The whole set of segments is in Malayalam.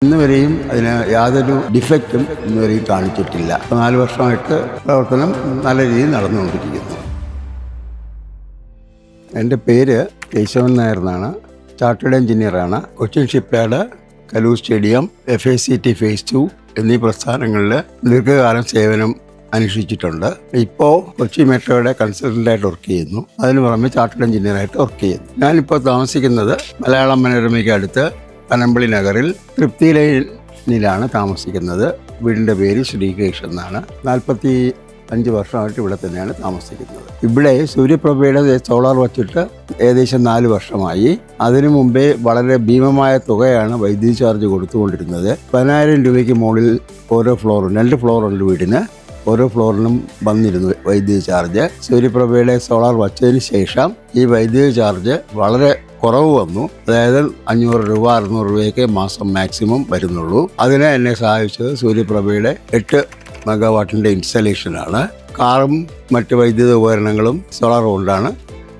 ഇന്ന് വരെയും അതിന് യാതൊരു ഡിഫക്റ്റും ഇന്ന് വരെയും കാണിച്ചിട്ടില്ല. 4 വർഷമായിട്ട് പ്രവർത്തനം നല്ല രീതിയിൽ നടന്നുകൊണ്ടിരിക്കുന്നു. എൻ്റെ പേര് കേശവൻ നായർ എന്നാണ്. ചാർട്ടേഡ് എഞ്ചിനീയറാണ്. Cochin shipyard, Kaloor stadium, FACT phase 2 എന്നീ പ്രസ്ഥാനങ്ങളിൽ ദീർഘകാലം സേവനം അനുഷ്ഠിച്ചിട്ടുണ്ട്. ഇപ്പോൾ കൊച്ചി മെട്രോയുടെ കൺസൾട്ടൻ്റായിട്ട് വർക്ക് ചെയ്യുന്നു. അതിന് പുറമെ ചാർട്ടേഡ് എഞ്ചിനീയറായിട്ട് വർക്ക് ചെയ്യുന്നു. ഞാനിപ്പോൾ താമസിക്കുന്നത് മലയാളം മനോരമയ്ക്ക് അടുത്ത് പനമ്പള്ളി നഗറിൽ തൃപ്തി ലൈനിലാണ് താമസിക്കുന്നത്. വീടിൻ്റെ പേര് ശ്രീകേഷ് എന്നാണ്. 45 വർഷമായിട്ട് ഇവിടെ തന്നെയാണ് താമസിക്കുന്നത്. ഇവിടെ സൂര്യപ്രഭയുടെ സോളാർ വച്ചിട്ട് ഏകദേശം 4 വർഷമായി. അതിനു മുമ്പേ വളരെ ഭീമമായ തുകയാണ് വൈദ്യുതി ചാർജ് കൊടുത്തുകൊണ്ടിരുന്നത്. 10,000 രൂപയ്ക്ക് മുകളിൽ ഓരോ ഫ്ലോറും, 2 ഫ്ലോറുണ്ട് വീടിന്, ഓരോ ഫ്ലോറിനും വന്നിരുന്നു വൈദ്യുതി ചാർജ്. സൂര്യപ്രഭയുടെ സോളാർ വച്ചതിന് ശേഷം ഈ വൈദ്യുതി ചാർജ് വളരെ കുറവ് വന്നു. അതായത് 500 രൂപ 600 രൂപയൊക്കെ മാസം മാക്സിമം വരുന്നുള്ളൂ. അതിന് എന്നെ സഹായിച്ചത് സൂര്യപ്രഭയുടെ 8 മെഗാവാട്ടിൻ്റെ ഇൻസ്റ്റലേഷനാണ്. കാറും മറ്റ് വൈദ്യുത ഉപകരണങ്ങളും സോളാർ കൊണ്ടാണ്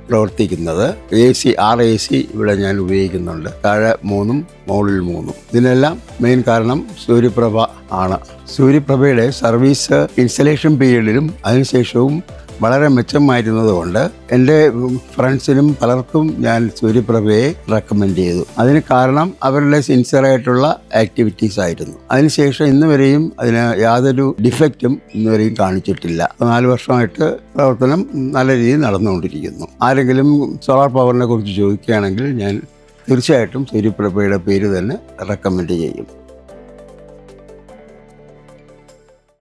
പ്രവർത്തിക്കുന്നത്. AC ഇവിടെ ഞാൻ ഉപയോഗിക്കുന്നുണ്ട്. താഴെ 3 മുകളിൽ 3. ഇതിനെല്ലാം മെയിൻ കാരണം സൂര്യപ്രഭ ആണ്. സൂര്യപ്രഭയുടെ സർവീസ് ഇൻസ്റ്റലേഷൻ പീരീഡിലും അതിനുശേഷവും വളരെ മെച്ചമായിരുന്നതുകൊണ്ട് എൻ്റെ ഫ്രണ്ട്സിനും പലർക്കും ഞാൻ സൂര്യപ്രഭയെ റെക്കമെൻഡ് ചെയ്തു. അതിന് കാരണം അവരുടെ സിൻസിയറായിട്ടുള്ള ആക്ടിവിറ്റീസ് ആയിരുന്നു. അതിനുശേഷം ഇന്ന് വരെയും അതിന് യാതൊരു ഡിഫക്റ്റും ഇന്ന് വരെയും കാണിച്ചിട്ടില്ല. 4 വർഷമായിട്ട് പ്രവർത്തനം നല്ല രീതിയിൽ നടന്നുകൊണ്ടിരിക്കുന്നു. ആരെങ്കിലും സോളാർ പവറിനെ കുറിച്ച് ചോദിക്കുകയാണെങ്കിൽ ഞാൻ തീർച്ചയായിട്ടും സൂര്യപ്രഭയുടെ പേര് തന്നെ റെക്കമെൻഡ് ചെയ്യും.